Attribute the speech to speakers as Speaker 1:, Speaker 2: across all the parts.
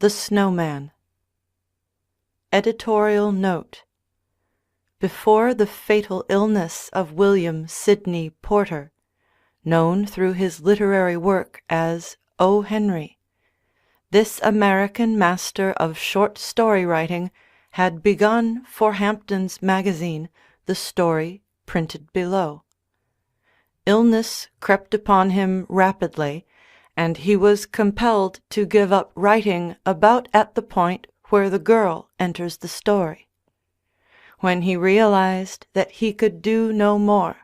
Speaker 1: The Snowman. Editorial Note: before the fatal illness of William Sidney Porter, known through his literary work as O. Henry, this American master of short story writing had begun for Hampton's Magazine the story printed below. Illness crept upon him rapidly, and he was compelled to give up writing about at the point where the girl enters the story. When he realized that he could do no more,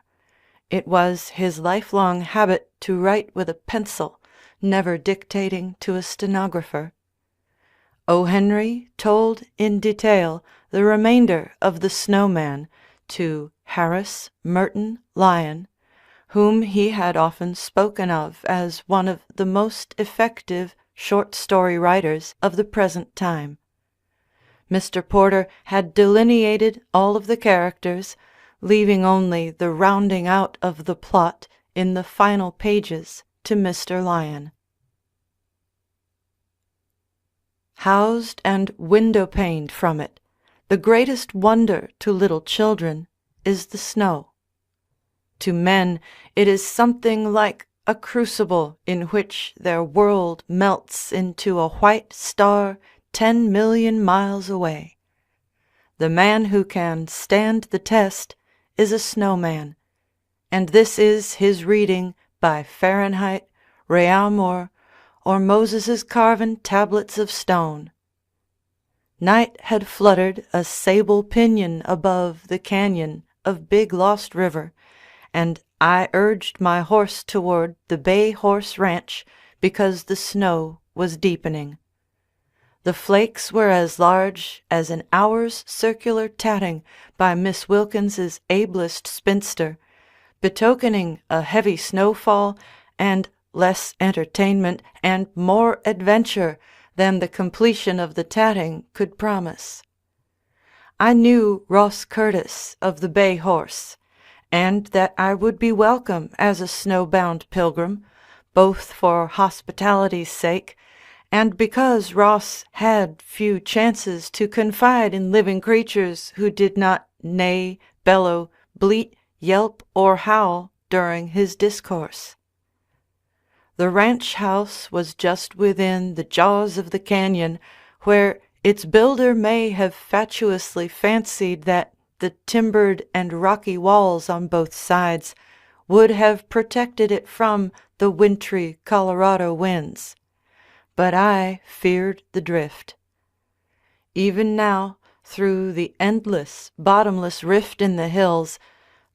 Speaker 1: it was his lifelong habit to write with a pencil, never dictating to a stenographer. O. Henry told in detail the remainder of The Snowman to Harris Merton Lyon, whom he had often spoken of as one of the most effective short story writers of the present time. Mr. Porter had delineated all of the characters, leaving only the rounding out of the plot in the final pages to Mr. Lyon. Housed and window-paned from it, the greatest wonder to little children is the snow. To men it is something like a crucible in which their world melts into a white star 10 million miles away. The man who can stand the test is a snowman, and this is his reading by Fahrenheit, Réaumur, or Moses's carven tablets of stone. Night had fluttered a sable pinion above the canyon of Big Lost River, and I urged my horse toward the Bay Horse Ranch because the snow was deepening. The flakes were as large as an hour's circular tatting by Miss Wilkins's ablest spinster, betokening a heavy snowfall and less entertainment and more adventure than the completion of the tatting could promise. I knew Ross Curtis of the Bay Horse, and that I would be welcome as a snow-bound pilgrim, both for hospitality's sake and because Ross had few chances to confide in living creatures who did not neigh, bellow, bleat, yelp, or howl during his discourse. The ranch house was just within the jaws of the canyon, where its builder may have fatuously fancied that the timbered and rocky walls on both sides would have protected it from the wintry Colorado winds. But I feared the drift. Even now, through the endless, bottomless rift in the hills,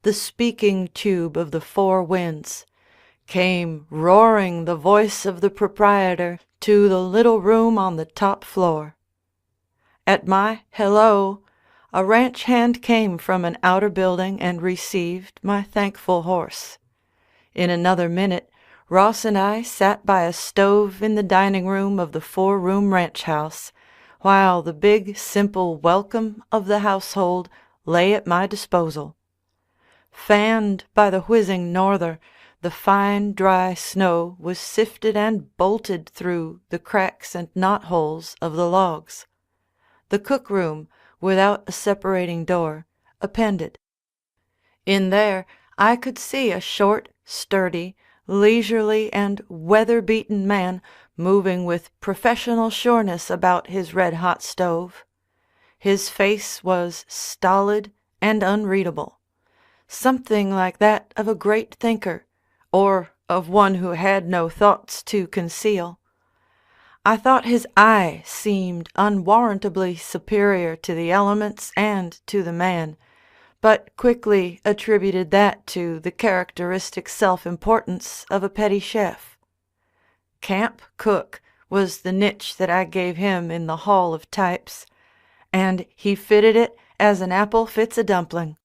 Speaker 1: the speaking tube of the four winds, came roaring the voice of the proprietor to the little room on the top floor. At my hello, a ranch hand came from an outer building and received my thankful horse. In another minute, Ross and I sat by a stove in the dining room of the four-room ranch house, while the big, simple welcome of the household lay at my disposal. Fanned by the whizzing norther, the fine, dry snow was sifted and bolted through the cracks and knot-holes of the logs. The cook-room, without a separating door, appended. In there I could see a short, sturdy, leisurely and weather-beaten man moving with professional sureness about his red-hot stove. His face was stolid and unreadable, something like that of a great thinker, or of one who had no thoughts to conceal. I thought his eye seemed unwarrantably superior to the elements and to the man, but quickly attributed that to the characteristic self-importance of a petty chef. Camp cook was the niche that I gave him in the Hall of Types, and he fitted it as an apple fits a dumpling.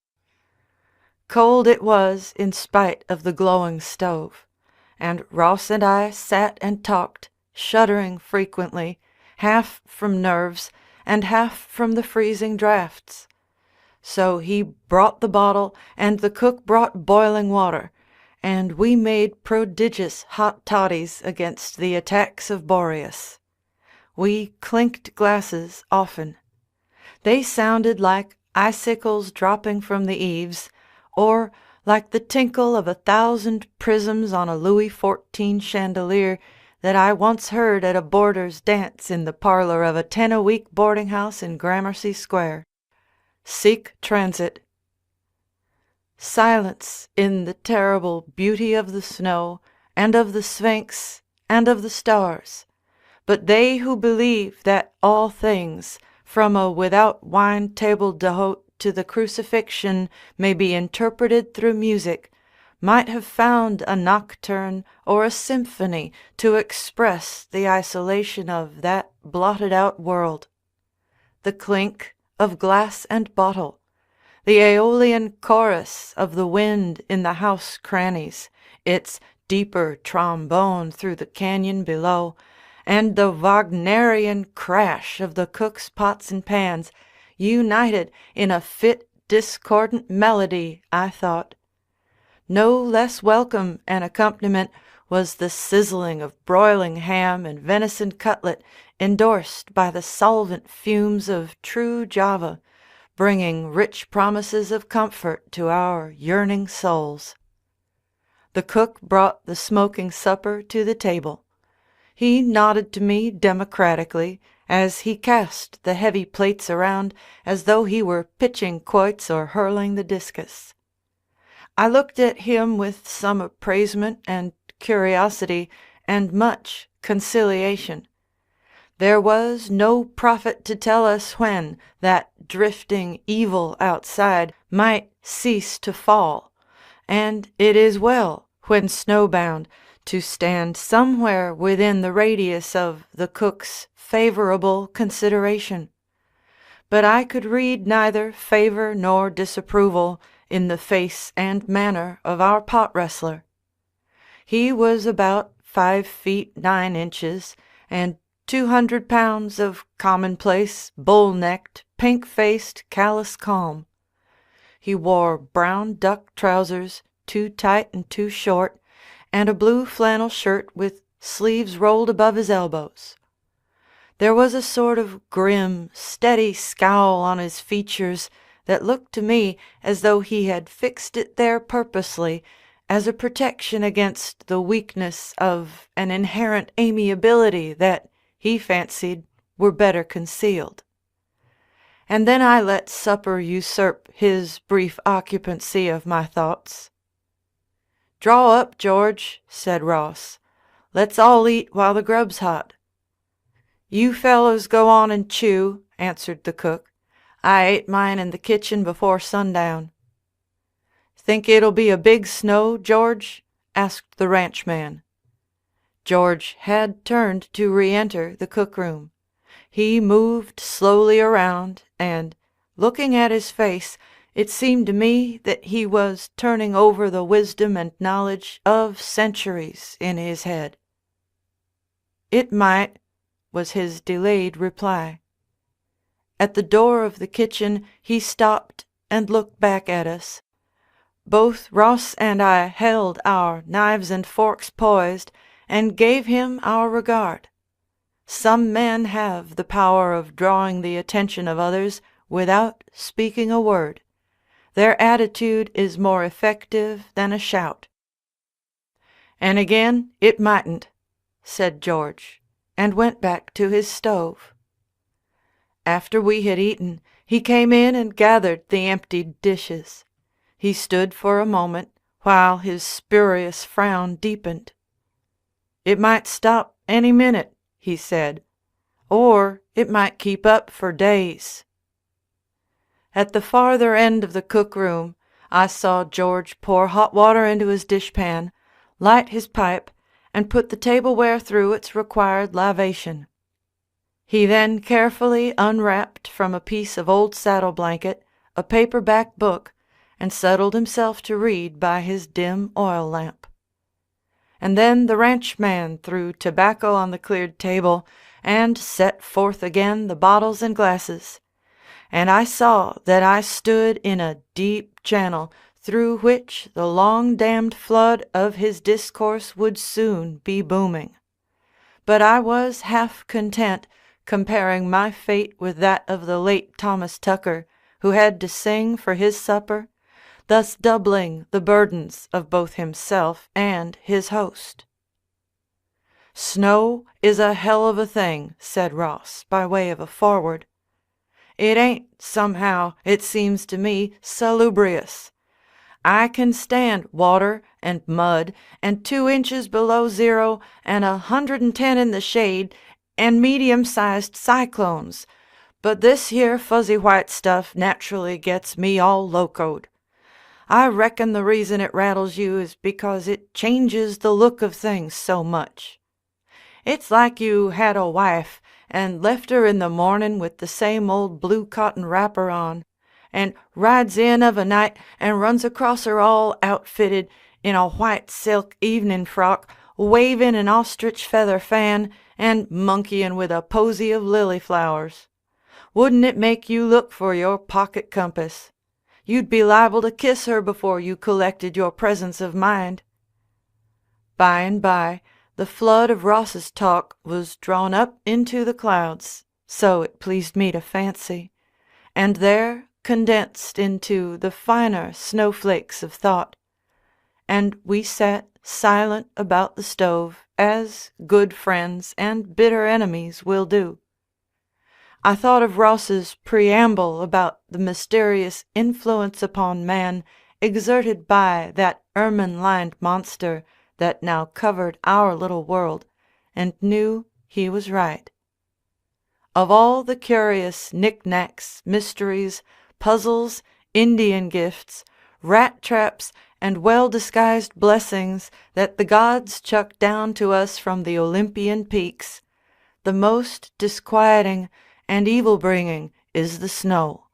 Speaker 1: Cold it was in spite of the glowing stove, and Ross and I sat and talked, shuddering frequently, half from nerves and half from the freezing draughts. So he brought the bottle, and the cook brought boiling water, and we made prodigious hot toddies against the attacks of Boreas. we clinked glasses often. They sounded like icicles dropping from the eaves, or like the tinkle of 1,000 prisms on a Louis XIV chandelier that I once heard at a boarder's dance in the parlor of a 10-a-week boarding-house in Gramercy Square. Sic transit. Silence in the terrible beauty of the snow, and of the Sphinx, and of the stars. But they who believe that all things, from a without wine table d'hote to the crucifixion, may be interpreted through music, might have found a nocturne or a symphony to express the isolation of that blotted-out world. The clink of glass and bottle, the aeolian chorus of the wind in the house crannies, its deeper trombone through the canyon below, and the Wagnerian crash of the cook's pots and pans, united in a fit discordant melody, I thought. No less welcome an accompaniment was the sizzling of broiling ham and venison cutlet, endorsed by the solvent fumes of true Java, bringing rich promises of comfort to our yearning souls. The cook brought the smoking supper to the table. He nodded to me democratically as he cast the heavy plates around as though he were pitching quoits or hurling the discus. I looked at him with some appraisement and curiosity and much conciliation. There was no prophet to tell us when that drifting evil outside might cease to fall, and it is well, when snowbound, to stand somewhere within the radius of the cook's favorable consideration. But I could read neither favor nor disapproval in the face and manner of our pot wrestler. He was about 5 feet 9 inches, and 200 pounds of commonplace, bull-necked, pink-faced, callous calm. He wore brown duck trousers, too tight and too short, and a blue flannel shirt with sleeves rolled above his elbows. There was a sort of grim, steady scowl on his features that looked to me as though he had fixed it there purposely as a protection against the weakness of an inherent amiability that, he fancied, were better concealed. And then I let supper usurp his brief occupancy of my thoughts. "Draw up, George," said Ross. "Let's all eat while the grub's hot." "You fellows go on and chew," answered the cook. "I ate mine in the kitchen before sundown." "Think it'll be a big snow, George?" asked the ranchman. George had turned to re-enter the cook-room. He moved slowly around, and, looking at his face, it seemed to me that he was turning over the wisdom and knowledge of centuries in his head. "It might," was his delayed reply. At the door of the kitchen he stopped and looked back at us. Both Ross and I held our knives and forks poised, and gave him our regard. Some men have the power of drawing the attention of others without speaking a word. Their attitude is more effective than a shout. "And again, it mightn't," said George, and went back to his stove. After we had eaten, he came in and gathered the emptied dishes. He stood for a moment, while his spurious frown deepened. "It might stop any minute," he said, "or it might keep up for days." At the farther end of the cook-room, I saw George pour hot water into his dishpan, light his pipe, and put the tableware through its required lavation. He then carefully unwrapped from a piece of old saddle blanket a paperback book, and settled himself to read by his dim oil lamp. And then the ranchman threw tobacco on the cleared table, and set forth again the bottles and glasses. And I saw that I stood in a deep channel through which the long-dammed flood of his discourse would soon be booming. But I was half content comparing my fate with that of the late Thomas Tucker, who had to sing for his supper, thus doubling the burdens of both himself and his host. "Snow is a hell of a thing," said Ross, by way of a foreword. "It ain't, somehow, it seems to me, salubrious. I can stand water and mud and 2 inches below zero and 110 in the shade and medium-sized cyclones, but this here fuzzy white stuff naturally gets me all locoed. I reckon the reason it rattles you is because it changes the look of things so much. It's like you had a wife and left her in the morning with the same old blue cotton wrapper on, and rides in of a night and runs across her all outfitted in a white silk evening frock, waving an ostrich feather fan and monkeying with a posy of lily flowers. Wouldn't it make you look for your pocket compass? You'd be liable to kiss her before you collected your presence of mind." By and by, the flood of Ross's talk was drawn up into the clouds, so it pleased me to fancy, and there condensed into the finer snowflakes of thought, and we sat silent about the stove, as good friends and bitter enemies will do. I thought of Ross's preamble about the mysterious influence upon man exerted by that ermine-lined monster that now covered our little world, and knew he was right. Of all the curious knick-knacks, mysteries, puzzles, Indian gifts, rat-traps, and well-disguised blessings that the gods chuck down to us from the Olympian peaks, the most disquieting and evil-bringing is the snow.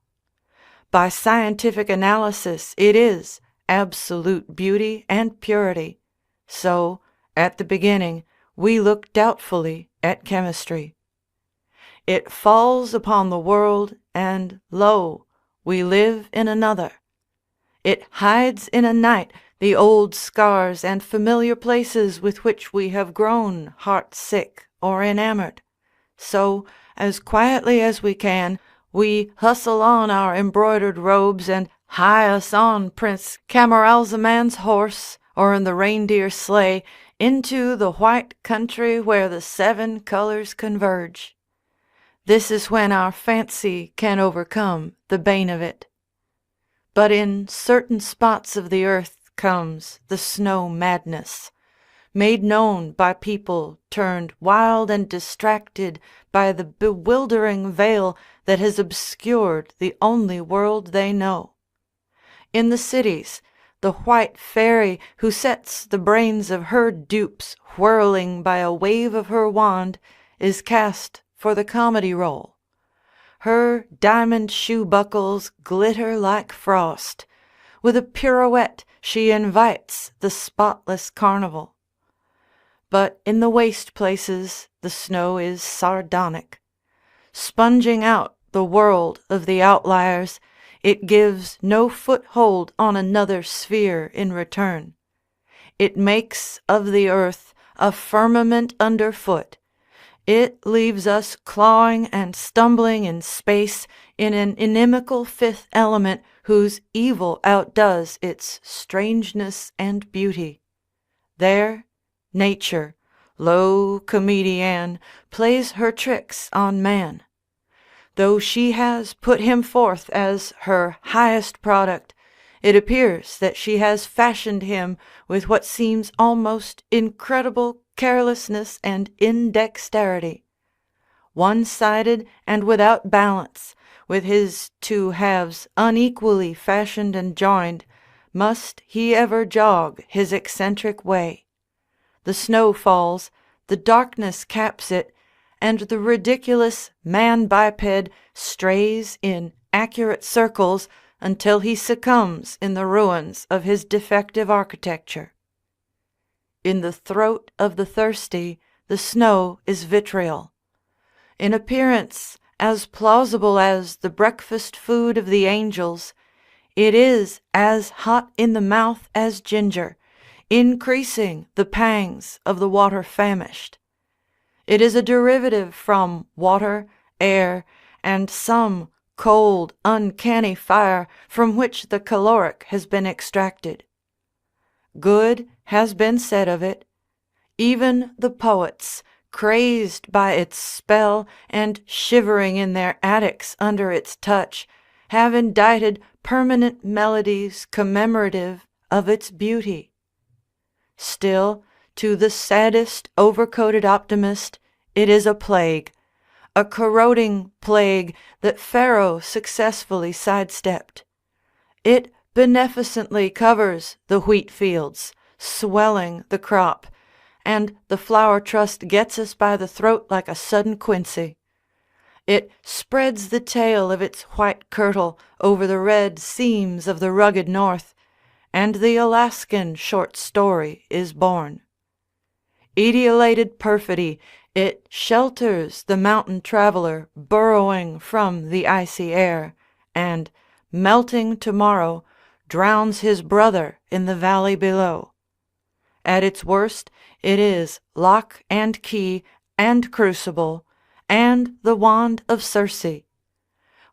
Speaker 1: By scientific analysis it is absolute beauty and purity, so, at the beginning, we look doubtfully at chemistry. It falls upon the world, and lo, we live in another. It hides in a night the old scars and familiar places with which we have grown heart-sick or enamored. So, as quietly as we can, we hustle on our embroidered robes and hie us on Prince Camaralzaman's horse, or in the reindeer sleigh, into the white country where the 7 colors converge. This is when our fancy can overcome the bane of it. But in certain spots of the earth comes the snow madness, made known by people turned wild and distracted by the bewildering veil that has obscured the only world they know. In the cities, the white fairy who sets the brains of her dupes whirling by a wave of her wand is cast for the comedy role. Her diamond shoe buckles glitter like frost. With a pirouette she invites the spotless carnival. But in the waste places the snow is sardonic. Sponging out the world of the outliers, it gives no foothold on another sphere in return. It makes of the earth a firmament underfoot. It leaves us clawing and stumbling in space in an inimical fifth element whose evil outdoes its strangeness and beauty. There, Nature, low comedienne, plays her tricks on man. Though she has put him forth as her highest product, it appears that she has fashioned him with what seems almost incredible carelessness and indexterity. One-sided and without balance, with his 2 halves unequally fashioned and joined, must he ever jog his eccentric way. The snow falls, the darkness caps it, and the ridiculous man-biped strays in accurate circles until he succumbs in the ruins of his defective architecture. In the throat of the thirsty, the snow is vitriol. In appearance as plausible as the breakfast food of the angels, it is as hot in the mouth as ginger, increasing the pangs of the water-famished. It is a derivative from water, air, and some cold, uncanny fire from which the caloric has been extracted. Good has been said of it. Even the poets, crazed by its spell and shivering in their attics under its touch, have indited permanent melodies commemorative of its beauty. Still, to the saddest overcoated optimist, it is a plague, a corroding plague that Pharaoh successfully sidestepped. It beneficently covers the wheat fields, swelling the crop, and the flower trust gets us by the throat like a sudden quinsy. It spreads the tail of its white kirtle over the red seams of the rugged north, and the Alaskan short story is born. Etiolated perfidy, it shelters the mountain traveler burrowing from the icy air, and, melting tomorrow, drowns his brother in the valley below. At its worst, it is lock and key and crucible, and the wand of Circe.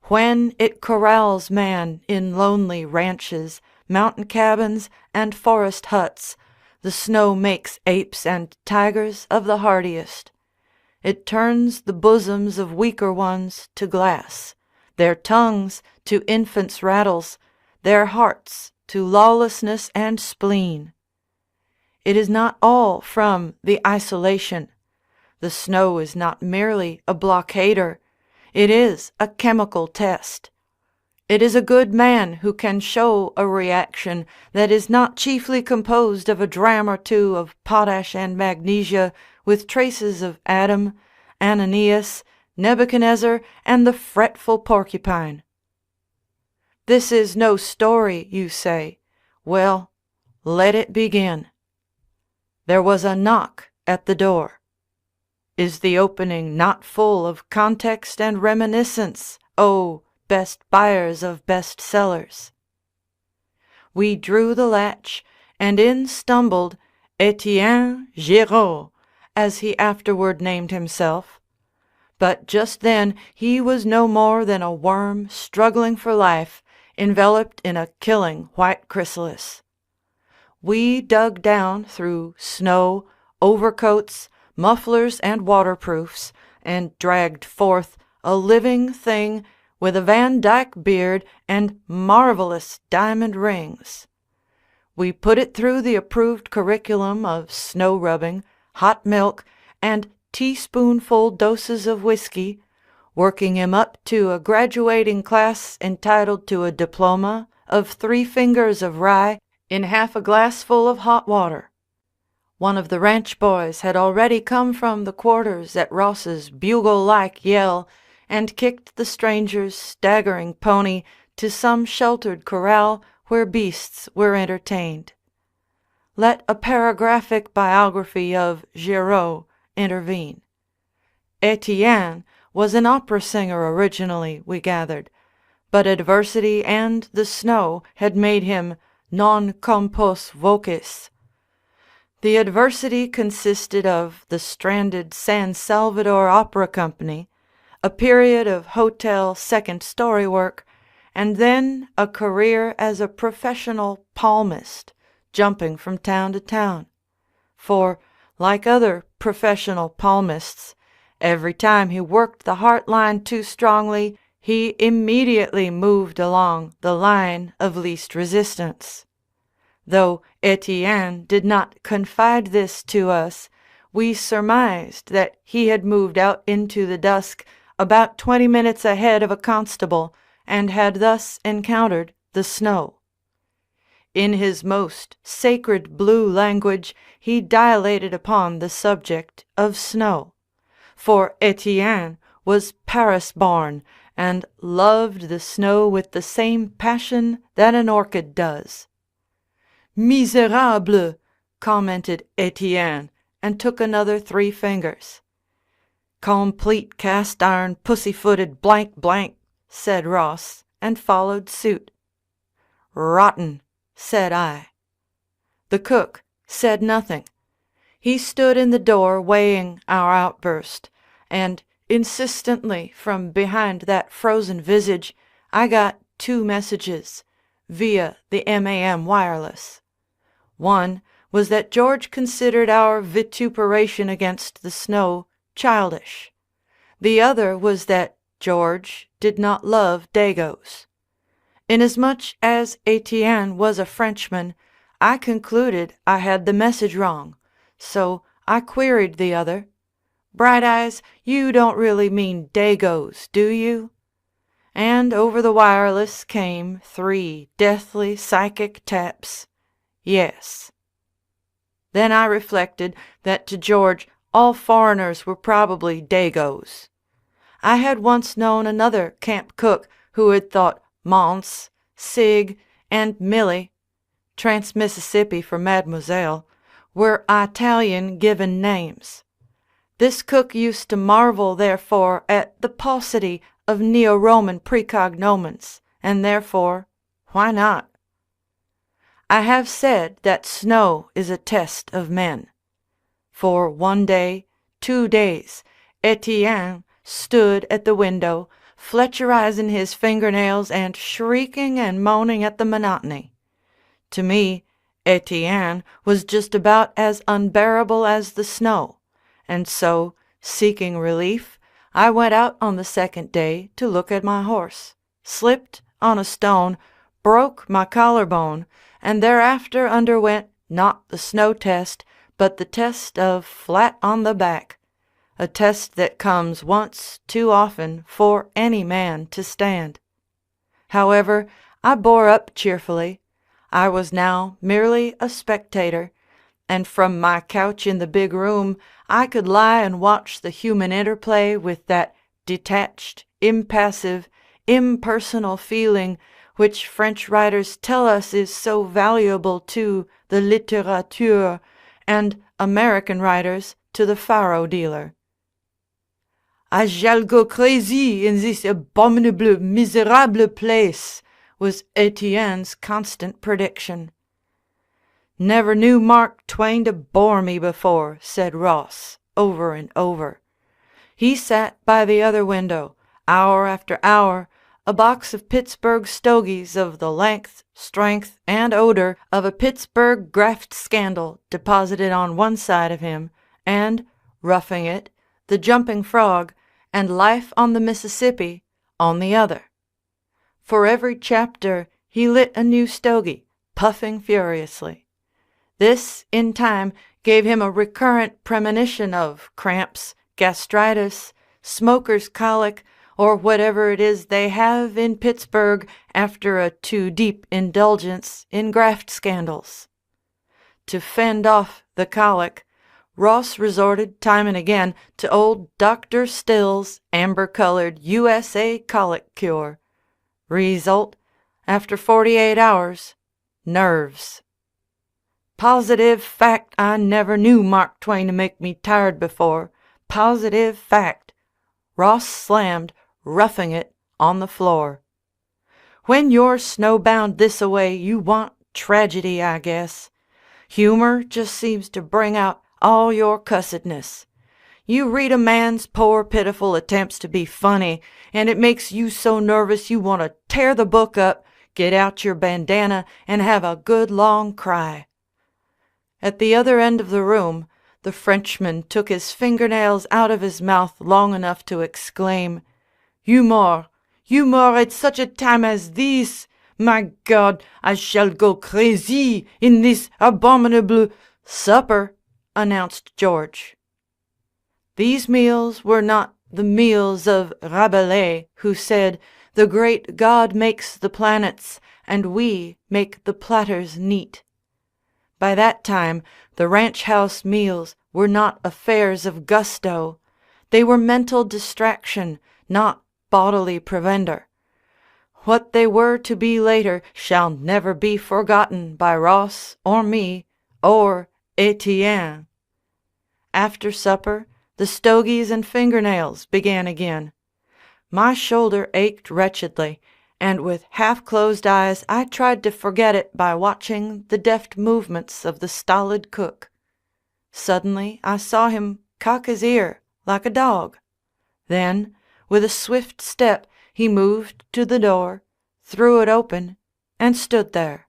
Speaker 1: When it corrals man in lonely ranches, mountain cabins, and forest huts, the snow makes apes and tigers of the hardiest. It turns the bosoms of weaker ones to glass, their tongues to infants' rattles, their hearts to lawlessness and spleen. It is not all from the isolation. The snow is not merely a blockader. It is a chemical test. It is a good man who can show a reaction that is not chiefly composed of a dram or two of potash and magnesia with traces of Adam, Ananias, Nebuchadnezzar, and the fretful porcupine. This is no story, you say. Well, let it begin. There was a knock at the door. Is the opening not full of context and reminiscence, O best buyers of best sellers? We drew the latch, and in stumbled Etienne Giraud, as he afterward named himself. But just then he was no more than a worm struggling for life, enveloped in a killing white chrysalis. We dug down through snow, overcoats, mufflers, and waterproofs, and dragged forth a living thing with a Van Dyck beard and marvelous diamond rings. We put it through the approved curriculum of snow rubbing, hot milk, and teaspoonful doses of whiskey, working him up to a graduating class entitled to a diploma of 3 fingers of rye in half a glassful of hot water. One of the ranch boys had already come from the quarters at Ross's bugle-like yell and kicked the stranger's staggering pony to some sheltered corral where beasts were entertained. Let a paragraphic biography of Giraud intervene. Etienne was an opera singer originally, we gathered, but adversity and the snow had made him non compos vocis. The adversity consisted of the stranded San Salvador Opera Company, a period of hotel second-story work, and then a career as a professional palmist, jumping from town to town. For, like other professional palmists, every time he worked the heart line too strongly, he immediately moved along the line of least resistance. Though Etienne did not confide this to us, we surmised that he had moved out into the dusk about 20 minutes ahead of a constable, and had thus encountered the snow. In his most sacred blue language he dilated upon the subject of snow, for Etienne was Paris-born, and loved the snow with the same passion that an orchid does. "Misérable!" commented Etienne, and took another 3 fingers. "Complete cast-iron, pussy-footed blank blank," said Ross, and followed suit. "Rotten," said I. The cook said nothing. He stood in the door weighing our outburst, and insistently from behind that frozen visage I got two messages via the MAM wireless. One was that George considered our vituperation against the snow childish. The other was that George did not love Dagos. Inasmuch as Etienne was a Frenchman, I concluded I had the message wrong, so I queried the other, "Bright Eyes, you don't really mean Dagos, do you?" And over the wireless came 3 deathly psychic taps. Yes. Then I reflected that to George all foreigners were probably Dagos. I had once known another camp cook who had thought Mons, Sig, and Millie, Trans-Mississippi for Mademoiselle, were Italian given names. This cook used to marvel, therefore, at the paucity of Neo-Roman precognomens, and therefore, why not? I have said that snow is a test of men. For 1 day, 2 days, Etienne stood at the window, Fletcherizing his fingernails and shrieking and moaning at the monotony. To me, Etienne was just about as unbearable as the snow, and so, seeking relief, I went out on the 2nd day to look at my horse, slipped on a stone, broke my collarbone, and thereafter underwent not the snow test, but the test of flat on the back, a test that comes once too often for any man to stand. However, I bore up cheerfully. I was now merely a spectator, and from my couch in the big room I could lie and watch the human interplay with that detached, impassive, impersonal feeling which French writers tell us is so valuable to the littérature, and American writers to the faro dealer. "I shall go crazy in this abominable, miserable place," was Etienne's constant prediction. "Never knew Mark Twain to bore me before," said Ross, over and over. He sat by the other window, hour after hour, a box of Pittsburgh stogies of the length, strength, and odor of a Pittsburgh graft scandal deposited on one side of him, and, Roughing It, The Jumping Frog, and Life on the Mississippi on the other. For every chapter he lit a new stogie, puffing furiously. This, in time, gave him a recurrent premonition of cramps, gastritis, smoker's colic, or whatever it is they have in Pittsburgh after a too deep indulgence in graft scandals. To fend off the colic, Ross resorted time and again to old Dr. Still's amber-colored USA colic cure. Result, after 48 hours, nerves. Positive fact, I never knew Mark Twain to make me tired before. Positive fact. Ross slammed Roughing It on the floor. When you're snowbound this-a-way, you want tragedy, I guess. Humor just seems to bring out all your cussedness. You read a man's poor, pitiful attempts to be funny, and it makes you so nervous you want to tear the book up, get out your bandana, and have a good long cry. At the other end of the room, the Frenchman took his fingernails out of his mouth long enough to exclaim, "Humor! Humor at such a time as this! My God, I shall go crazy in this abominable—" "Supper," announced George. These meals were not the meals of Rabelais, who said, "The great God makes the planets, and we make the platters neat." By that time, the ranch house meals were not affairs of gusto. They were mental distraction, not bodily provender. What they were to be later shall never be forgotten by Ross or me or Etienne. After supper, the stogies and fingernails began again. My shoulder ached wretchedly, and with half-closed eyes I tried to forget it by watching the deft movements of the stolid cook. Suddenly I saw him cock his ear like a dog. Then, with a swift step, he moved to the door, threw it open, and stood there.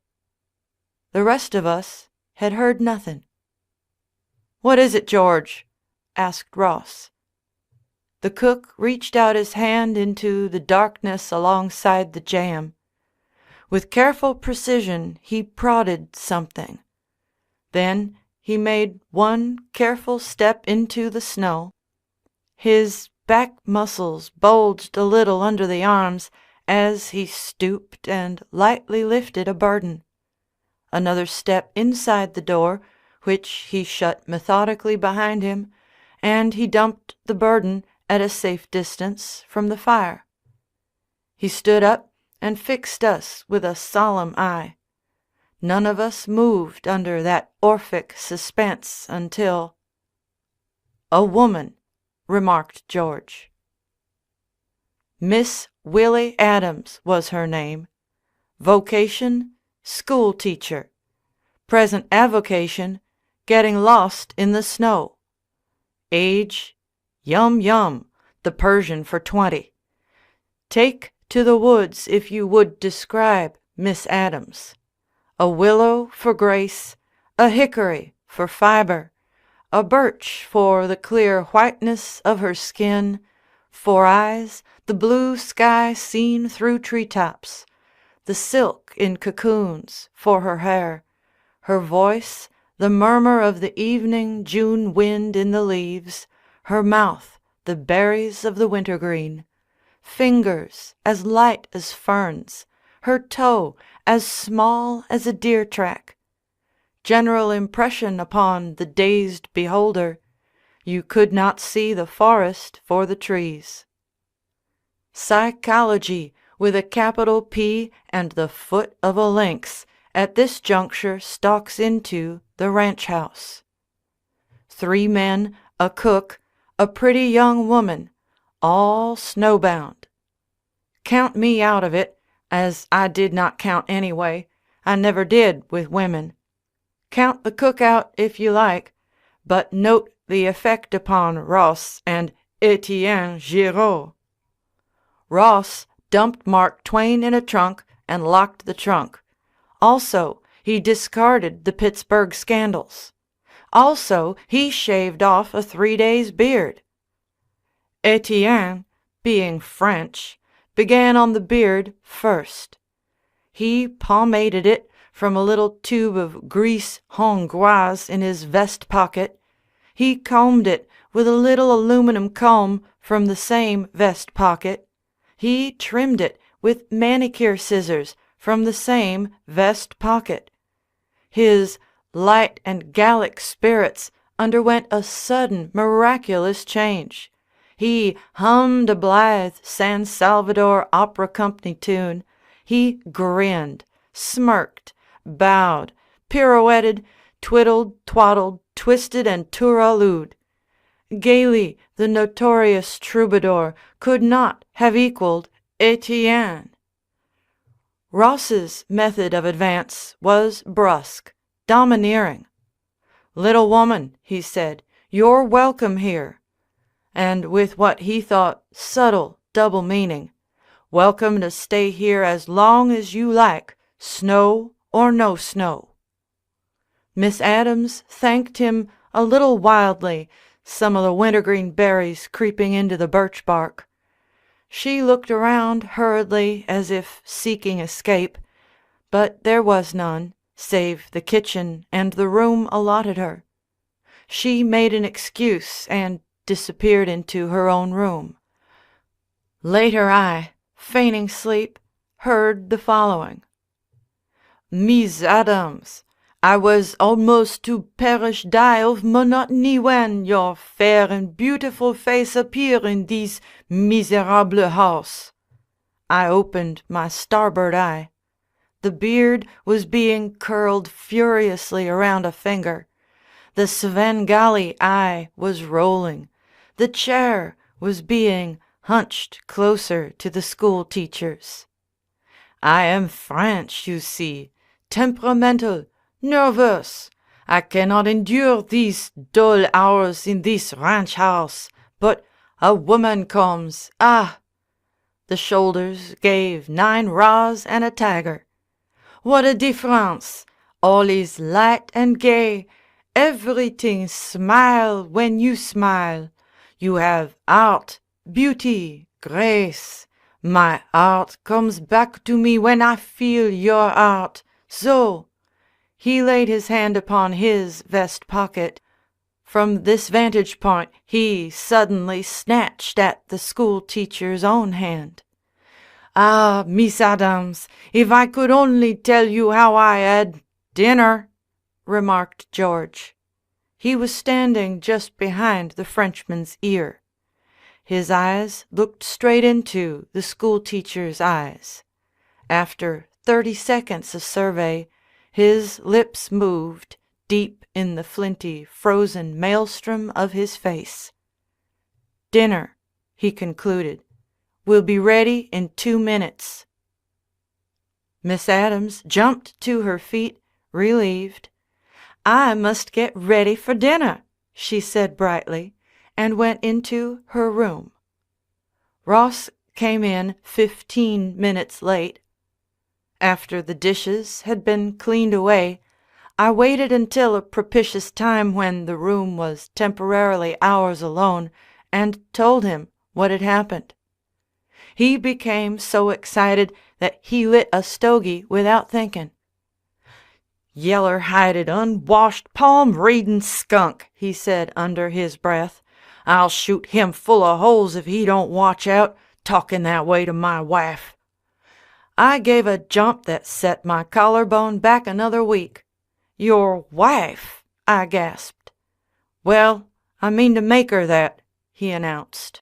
Speaker 1: The rest of us had heard nothing. "What is it, George?" asked Ross. The cook reached out his hand into the darkness alongside the jam. With careful precision he prodded something. Then he made one careful step into the snow. His back muscles bulged a little under the arms as he stooped and lightly lifted a burden. Another step inside the door, which he shut methodically behind him, and he dumped the burden at a safe distance from the fire. He stood up and fixed us with a solemn eye. None of us moved under that Orphic suspense until— "A woman," remarked George. Miss Willie Adams was her name. Vocation, school teacher. Present avocation, getting lost in the snow. Age, yum, the Persian for 20. Take to the woods if you would describe Miss Adams. A willow for grace, a hickory for fiber, a birch for the clear whiteness of her skin, for eyes, the blue sky seen through treetops, the silk in cocoons for her hair, her voice, the murmur of the evening June wind in the leaves, her mouth, the berries of the wintergreen, fingers as light as ferns, her toe as small as a deer track. General impression upon the dazed beholder: you could not see the forest for the trees. Psychology with a capital P and the foot of a lynx at this juncture stalks into the ranch house. 3 men, a cook, a pretty young woman, all snowbound. Count me out of it, as I did not count anyway. I never did with women. Count the cook out if you like, but note the effect upon Ross and Etienne Giraud. Ross dumped Mark Twain in a trunk and locked the trunk. Also, he discarded the Pittsburgh scandals. Also, he shaved off a 3 days' beard. Etienne, being French, began on the beard first. He pomaded it from a little tube of grease hongroise in his vest pocket. He combed it with a little aluminum comb from the same vest pocket. He trimmed it with manicure scissors from the same vest pocket. His light and Gallic spirits underwent a sudden miraculous change. He hummed a blithe San Salvador Opera Company tune. He grinned, smirked, bowed, pirouetted, twiddled, twaddled, twisted, and touralooed. Gaily the notorious troubadour could not have equaled Etienne. Ross's method of advance was brusque, domineering. "Little woman," he said, "you're welcome here." And with what he thought subtle double meaning, "Welcome to stay here as long as you like, snow or no snow." Miss Adams thanked him a little wildly, some of the wintergreen berries creeping into the birch bark. She looked around hurriedly as if seeking escape, but there was none, save the kitchen and the room allotted her. She made an excuse and disappeared into her own room. Later I, feigning sleep, heard the following: "Miss Adams, I was almost to perish die of monotony when your fair and beautiful face appeared in this miserable house." I opened my starboard eye. The beard was being curled furiously around a finger. The Svengali eye was rolling. The chair was being hunched closer to the school teacher's. "I am French, you see, temperamental, nervous. I cannot endure these dull hours in this ranch house. But a woman comes. Ah!" The shoulders gave 9 ras and a tiger. "What a difference! All is light and gay. Everything smile when you smile. You have art, beauty, grace. My art comes back to me when I feel your art. So." He laid his hand upon his vest pocket. From this vantage point he suddenly snatched at the school teacher's own hand. "Ah, Miss Adams, if I could only tell you how I had dinner," remarked George. He was standing just behind the Frenchman's ear. His eyes looked straight into the school teacher's eyes. After 30 seconds of survey, his lips moved deep in the flinty, frozen maelstrom of his face. "Dinner," he concluded, "will be ready in 2 minutes." Miss Adams jumped to her feet, relieved. "I must get ready for dinner," she said brightly, and went into her room. Ross came in 15 minutes late. After the dishes had been cleaned away, I waited until a propitious time when the room was temporarily ours alone, and told him what had happened. He became so excited that he lit a stogie without thinking. "Yeller-hided, unwashed, palm-reading skunk," he said under his breath. "I'll shoot him full of holes if he don't watch out, talking that way to my wife." I gave a jump that set my collarbone back another week. "Your wife?" I gasped. "Well, I mean to make her that," he announced.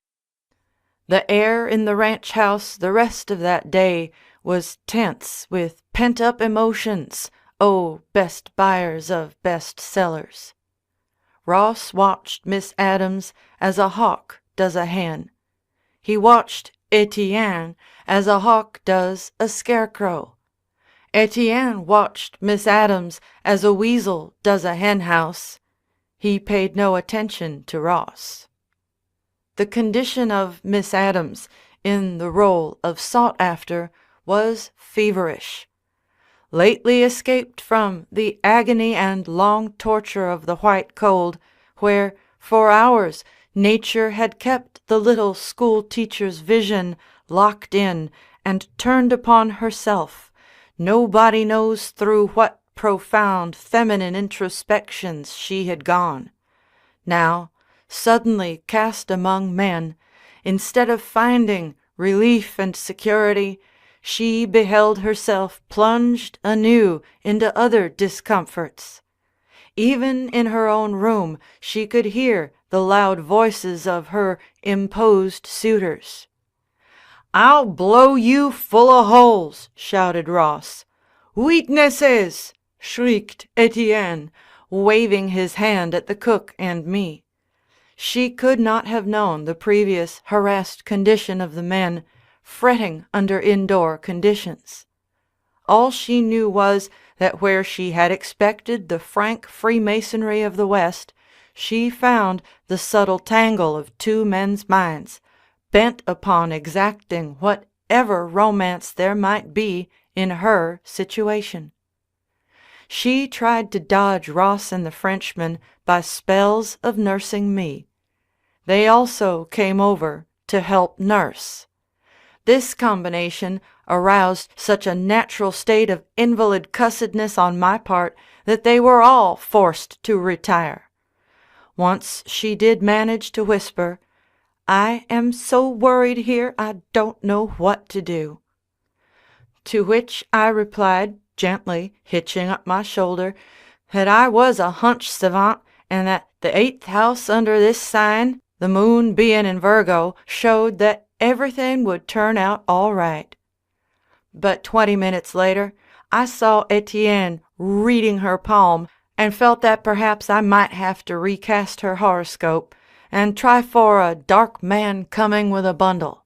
Speaker 1: The air in the ranch house the rest of that day was tense with pent-up emotions, oh, best buyers of best sellers. Ross watched Miss Adams as a hawk does a hen. He watched Etienne as a hawk does a scarecrow. Etienne watched Miss Adams as a weasel does a henhouse. He paid no attention to Ross. The condition of Miss Adams, in the role of sought after, was feverish. Lately escaped from the agony and long torture of the white cold, where, for hours, nature had kept the little school teacher's vision locked in and turned upon herself, nobody knows through what profound feminine introspections she had gone. Now, suddenly cast among men, instead of finding relief and security, she beheld herself plunged anew into other discomforts. Even in her own room she could hear the loud voices of her imposed suitors. "I'll blow you full of holes!" shouted Ross. "Witnesses!" shrieked Etienne, waving his hand at the cook and me. She could not have known the previous harassed condition of the men, fretting under indoor conditions. All she knew was that where she had expected the frank freemasonry of the West, she found the subtle tangle of 2 men's minds, bent upon exacting whatever romance there might be in her situation. She tried to dodge Ross and the Frenchman by spells of nursing me. They also came over to help nurse. This combination aroused such a natural state of invalid cussedness on my part that they were all forced to retire. Once she did manage to whisper, "I am so worried here I don't know what to do." To which I replied, gently hitching up my shoulder, that I was a hunch savant, and that the 8th house under this sign, the moon being in Virgo, showed that everything would turn out all right. But 20 minutes later I saw Etienne reading her palm, and felt that perhaps I might have to recast her horoscope, and try for a dark man coming with a bundle.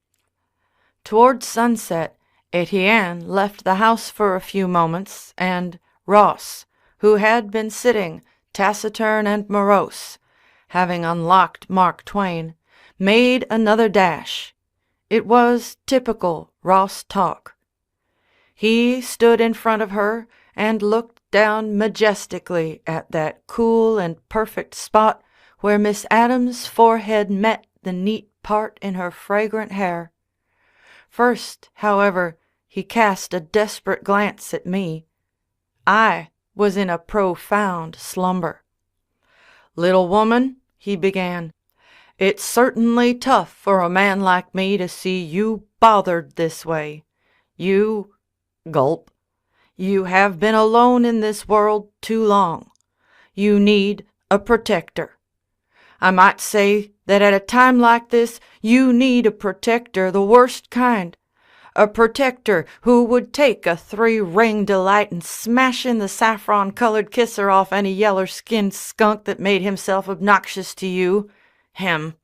Speaker 1: Toward sunset, Etienne left the house for a few moments, and Ross, who had been sitting taciturn and morose, having unlocked Mark Twain, made another dash. It was typical Ross talk. He stood in front of her and looked down majestically at that cool and perfect spot where Miss Addams's forehead met the neat part in her fragrant hair. First, however, he cast a desperate glance at me. I was in a profound slumber. "Little woman," he began, "it's certainly tough for a man like me to see you bothered this way. You—" gulp, "you have been alone in this world too long. You need a protector. I might say that at a time like this you need a protector the worst kind. A protector who would take a 3-ring delight in smashing the saffron-colored kisser off any yeller-skinned skunk that made himself obnoxious to you. Hem.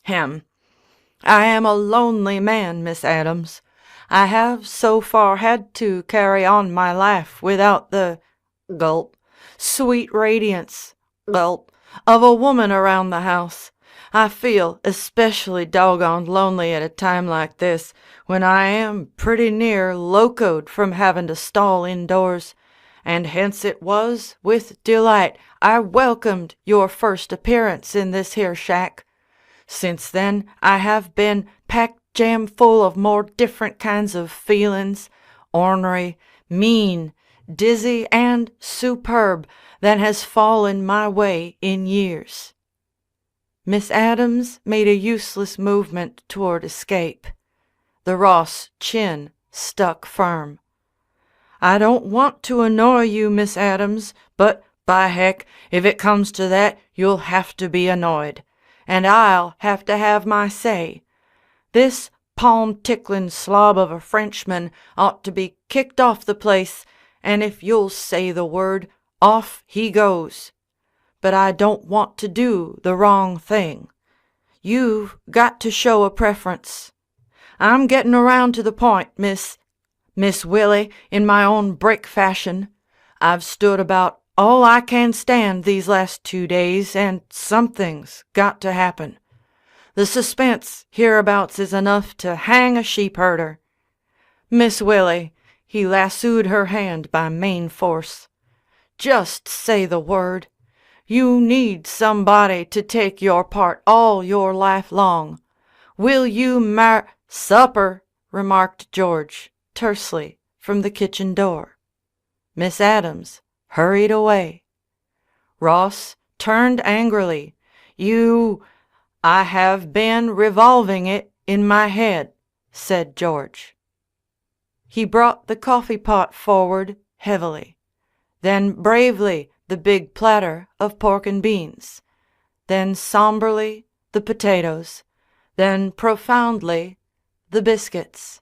Speaker 1: I am a lonely man, Miss Addams. I have so far had to carry on my life without the gulp sweet radiance gulp of a woman around the house. I feel especially doggone lonely at a time like this, when I am pretty near locoed from having to stall indoors, and hence it was with delight I welcomed your first appearance in this here shack. Since then I have been packed jam full of more different kinds of feelings, ornery, mean, dizzy, and superb, than has fallen my way in years." Miss Addams made a useless movement toward escape. The Ross chin stuck firm. "I don't want to annoy you, Miss Addams, but by heck, if it comes to that, you'll have to be annoyed, and I'll have to have my say. This palm-tickling slob of a Frenchman ought to be kicked off the place, and if you'll say the word, off he goes. But I don't want to do the wrong thing. You've got to show a preference. I'm getting around to the point, Miss Willie, in my own brick fashion. I've stood about all I can stand these last 2 days, and something's got to happen. The suspense hereabouts is enough to hang a sheep-herder. Miss Willie," he lassoed her hand by main force, "just say the word. You need somebody to take your part all your life long. Will you "Supper," remarked George, tersely, from the kitchen door. Miss Addams hurried away. Ross turned angrily. "I have been revolving it in my head," said George. He brought the coffee-pot forward heavily, then bravely the big platter of pork and beans, then somberly the potatoes, then profoundly the biscuits.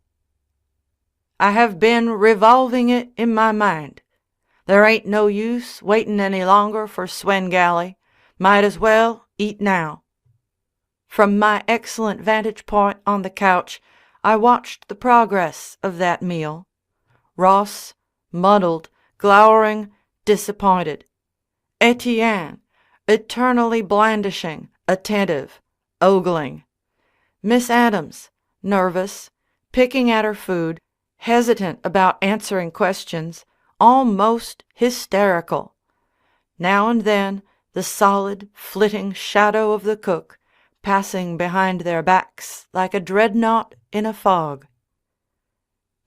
Speaker 1: "I have been revolving it in my mind. There ain't no use waiting any longer for Swengalley. Might as well eat now." From my excellent vantage point on the couch, I watched the progress of that meal. Ross, muddled, glowering, disappointed. Etienne, eternally blandishing, attentive, ogling. Miss Addams, nervous, picking at her food, hesitant about answering questions, almost hysterical. Now and then the solid, flitting shadow of the cook, passing behind their backs like a dreadnought in a fog.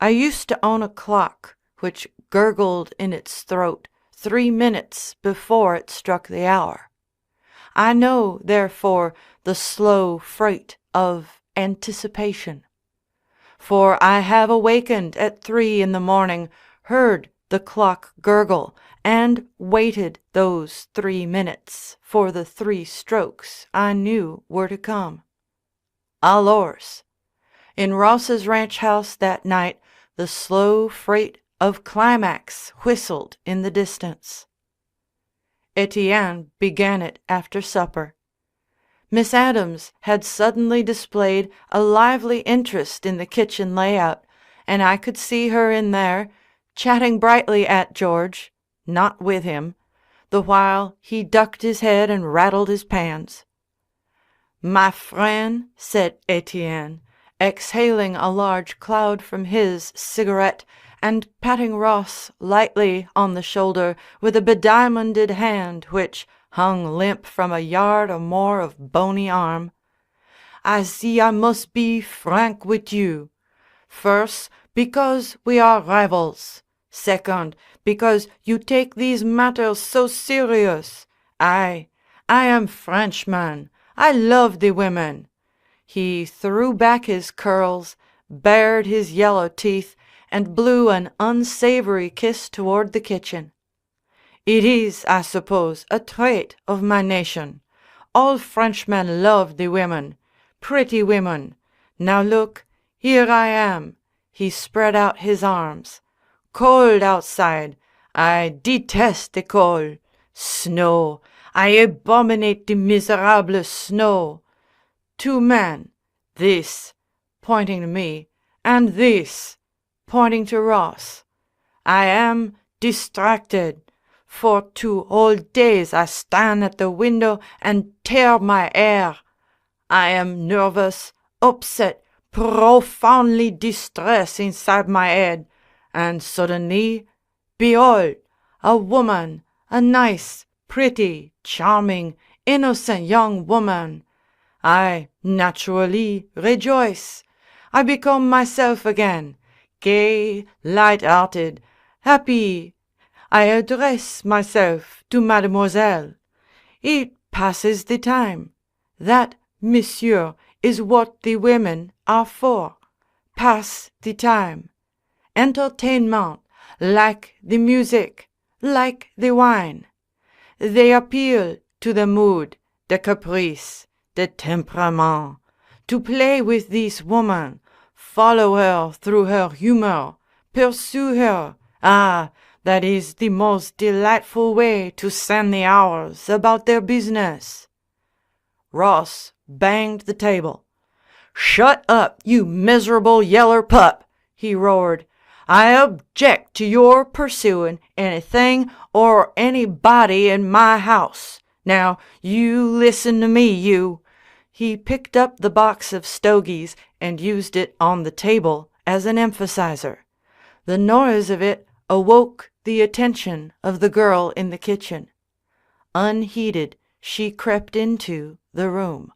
Speaker 1: I used to own a clock which gurgled in its throat 3 minutes before it struck the hour. I know, therefore, the slow freight of anticipation. For I have awakened at 3 in the morning, heard the clock gurgle, and waited those 3 minutes for the 3 strokes I knew were to come. Alors, in Ross's ranch house that night, the slow freight of climax whistled in the distance. Etienne began it after supper. Miss Addams had suddenly displayed a lively interest in the kitchen layout, and I could see her in there, chatting brightly at George, not with him, the while he ducked his head and rattled his pans. "My friend," said Etienne, exhaling a large cloud from his cigarette and patting Ross lightly on the shoulder with a bediamonded hand which hung limp from a yard or more of bony arm, "I see I must be frank with you. First, because we are rivals. Second, because you take these matters so serious. I am Frenchman. I love the women." He threw back his curls, bared his yellow teeth, and blew an unsavory kiss toward the kitchen. "It is, I suppose, a trait of my nation. All Frenchmen love the women. Pretty women. Now look, here I am." He spread out his arms. "Cold outside. I detest the cold. Snow. I abominate the miserable snow. Two men. This," pointing to me, "and this," pointing to Ross. "I am distracted. For 2 whole days I stand at the window and tear my hair. I am nervous, upset, profoundly distressed inside my head, and suddenly, behold, a woman, a nice, pretty, charming, innocent young woman. I naturally rejoice. I become myself again, gay, light-hearted, happy. I address myself to mademoiselle. It passes the time. That, monsieur, is what the women are for. Pass the time. Entertainment, like the music, like the wine. They appeal to the mood, the caprice, the temperament. To play with this woman, follow her through her humor, pursue her. Ah, that is the most delightful way to send the hours about their business." Ross banged the table. "Shut up, you miserable yeller pup!" he roared. "I object to your pursuing anything or anybody in my house. Now, you listen to me, you—" He picked up the box of stogies and used it on the table as an emphasizer. The noise of it awoke the attention of the girl in the kitchen. Unheeded, she crept into the room.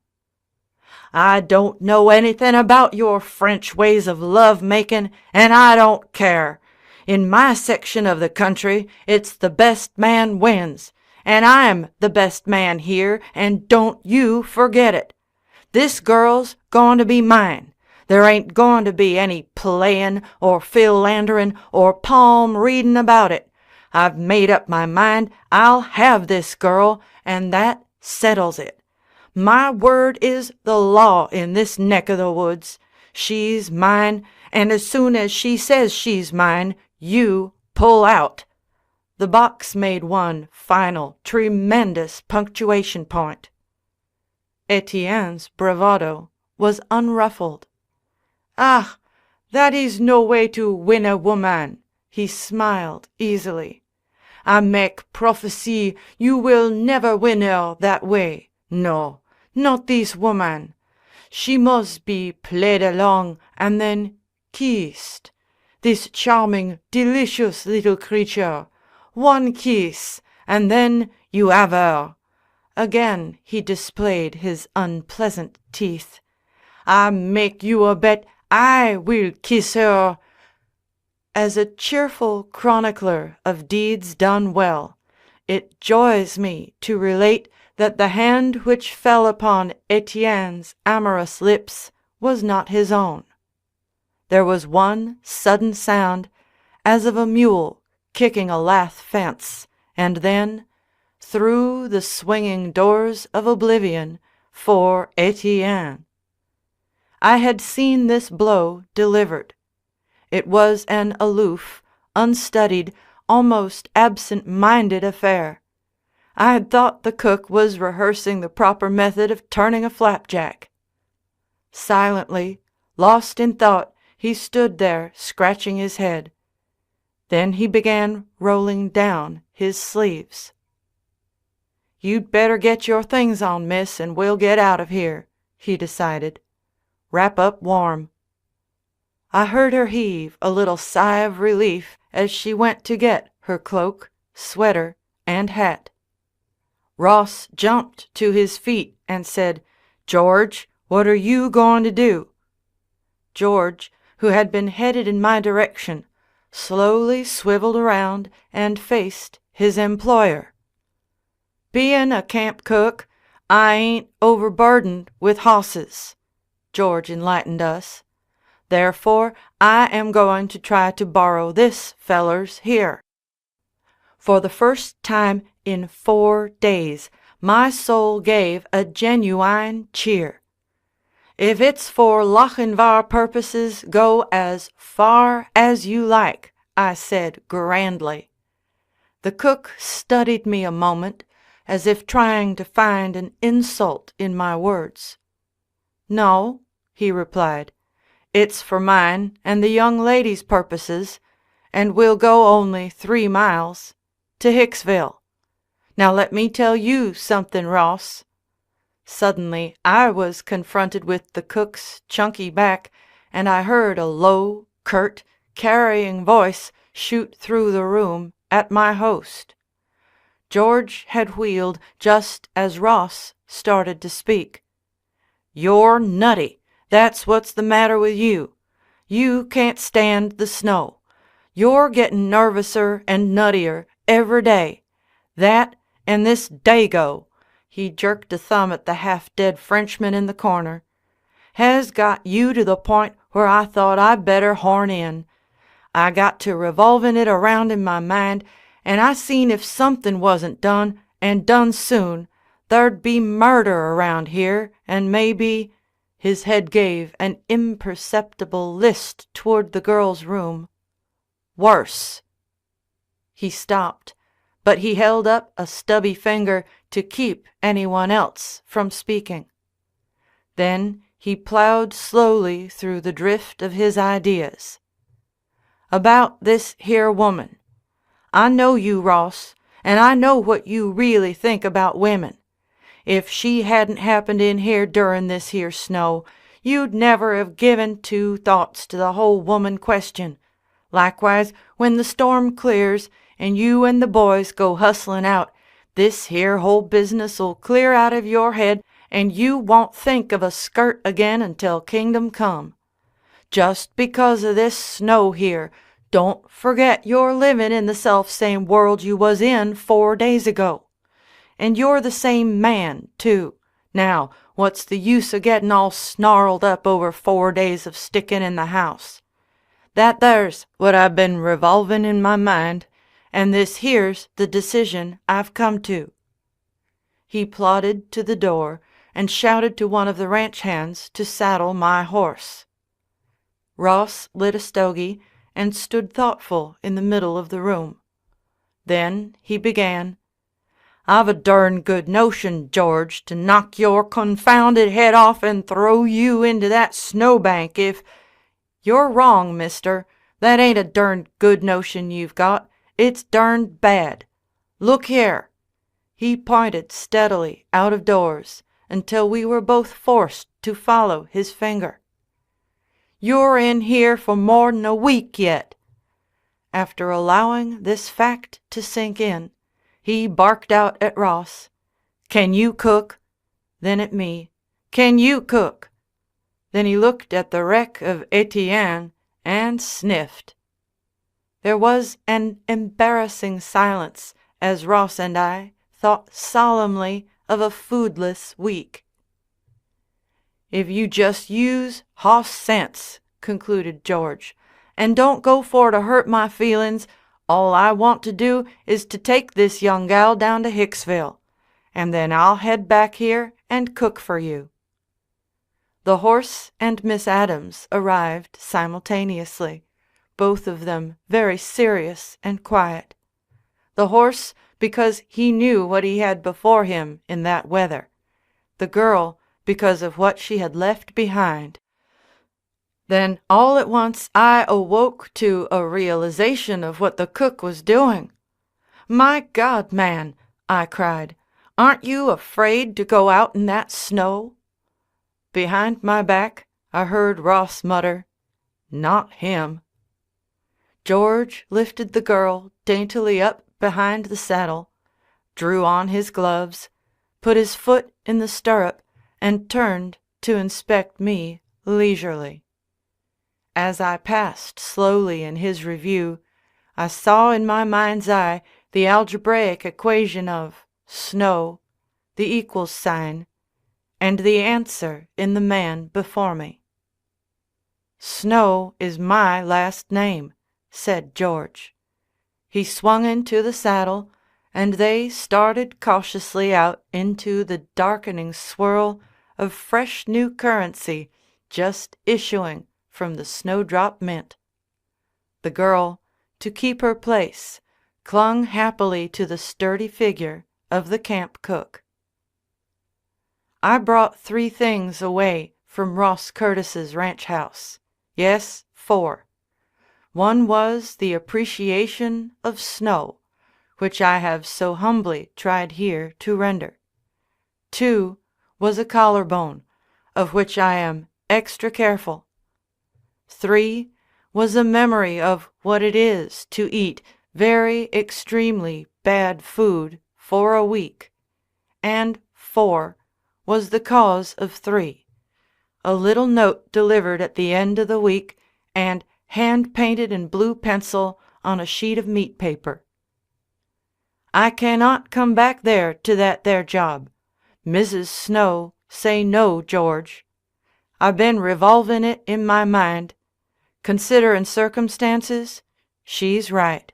Speaker 1: "I don't know anything about your French ways of love-making, and I don't care. In my section of the country, it's the best man wins, and I'm the best man here, and don't you forget it. This girl's going to be mine. There ain't going to be any playing or philandering or palm reading about it. I've made up my mind I'll have this girl, and that settles it. My word is the law in this neck of the woods. She's mine, and as soon as she says she's mine, you pull out." The box made one final, tremendous punctuation point. Etienne's bravado was unruffled. "Ah, that is no way to win a woman," he smiled easily. "I make prophecy you will never win her that way. No, not this woman. She must be played along and then kissed. This charming, delicious little creature. One kiss, and then you have her." Again he displayed his unpleasant teeth. "I make you a bet I will kiss her." As a cheerful chronicler of deeds done well, it joys me to relate that the hand which fell upon Etienne's amorous lips was not his own. There was one sudden sound, as of a mule kicking a lath fence, and then, through the swinging doors of oblivion, for Etienne. I had seen this blow delivered. It was an aloof, unstudied, almost absent-minded affair. I had thought the cook was rehearsing the proper method of turning a flapjack. Silently, lost in thought, he stood there scratching his head. Then he began rolling down his sleeves. "You'd better get your things on, miss, and we'll get out of here," he decided. "Wrap up warm." I heard her heave a little sigh of relief as she went to get her cloak, sweater, and hat. Ross jumped to his feet and said, "George, what are you going to do?" George, who had been headed in my direction, slowly swiveled around and faced his employer. "Bein' a camp cook, I ain't overburdened with hosses," George enlightened us. "Therefore I am going to try to borrow this feller's here." For the first time in 4 days, my soul gave a genuine cheer. "If it's for Lochinvar purposes, go as far as you like," I said grandly. The cook studied me a moment, as if trying to find an insult in my words. "No," he replied, "it's for mine and the young lady's purposes, and we'll go only 3 miles, to Hicksville. Now let me tell you something, Ross." Suddenly I was confronted with the cook's chunky back, and I heard a low, curt, carrying voice shoot through the room at my host. George had wheeled just as Ross started to speak. "You're nutty. That's what's the matter with you. You can't stand the snow. You're getting nervouser and nuttier every day. That and this Dago," he jerked a thumb at the half-dead Frenchman in the corner, "has got you to the point where I thought I'd better horn in. I got to revolving it around in my mind, and I seen if something wasn't done, and done soon, there'd be murder around here, and maybe—" his head gave an imperceptible list toward the girl's room, "worse." He stopped, but he held up a stubby finger to keep anyone else from speaking. Then he plowed slowly through the drift of his ideas. "About this here woman. I know you, Ross, and I know what you really think about women. If she hadn't happened in here during this here snow, you'd never have given 2 thoughts to the whole woman question. Likewise, when the storm clears and you and the boys go hustlin' out, this here whole business'll clear out of your head, and you won't think of a skirt again until kingdom come. Just because of this snow here, don't forget you're living in the self-same world you was in 4 days ago. And you're the same man, too. Now, what's the use of getting all snarled up over 4 days of sticking in the house? That there's what I've been revolving in my mind, and this here's the decision I've come to." He plodded to the door and shouted to one of the ranch hands to saddle my horse. Ross lit a stogie and stood thoughtful in the middle of the room. Then he began, "I've a dern good notion, George, to knock your confounded head off and throw you into that snowbank if—" "You're wrong, mister. That ain't a derned good notion you've got. It's derned bad. Look here." He pointed steadily out of doors until we were both forced to follow his finger. "You're in here for more'n a week yet." After allowing this fact to sink in, he barked out at Ross, "Can you cook?" Then at me, "Can you cook?" Then he looked at the wreck of Etienne and sniffed. There was an embarrassing silence as Ross and I thought solemnly of a foodless week. "If you just use hoss sense," concluded George, "and don't go for to hurt my feelin's, all I want to do is to take this young gal down to Hicksville, and then I'll head back here and cook for you." The horse and Miss Adams arrived simultaneously, both of them very serious and quiet. The horse because he knew what he had before him in that weather, the girl because of what she had left behind. Then all at once I awoke to a realization of what the cook was doing. "My God, man," I cried, Aren't you afraid to go out in that snow?" Behind my back I heard Ross mutter, "Not him." George lifted the girl daintily up behind the saddle, drew on his gloves, put his foot in the stirrup, and turned to inspect me leisurely. As I passed slowly in his review, I saw in my mind's eye the algebraic equation of snow, the equals sign, and the answer in the man before me. "Snow is my last name," said George. He swung into the saddle, and they started cautiously out into the darkening swirl of fresh new currency just issuing from the snowdrop mint. The girl, to keep her place, clung happily to the sturdy figure of the camp cook. I brought 3 things away from Ross Curtis's ranch house. Yes, 4. One was the appreciation of snow, which I have so humbly tried here to render. 2 was a collarbone, of which I am extra careful. 3 was a memory of what it is to eat very extremely bad food for a week. And 4 was the cause of 3, a little note delivered at the end of the week and hand-painted in blue pencil on a sheet of meat paper. "I cannot come back there to that there job. Mrs. Snow say no, George. I been revolvin' it in my mind. Considerin' circumstances, she's right.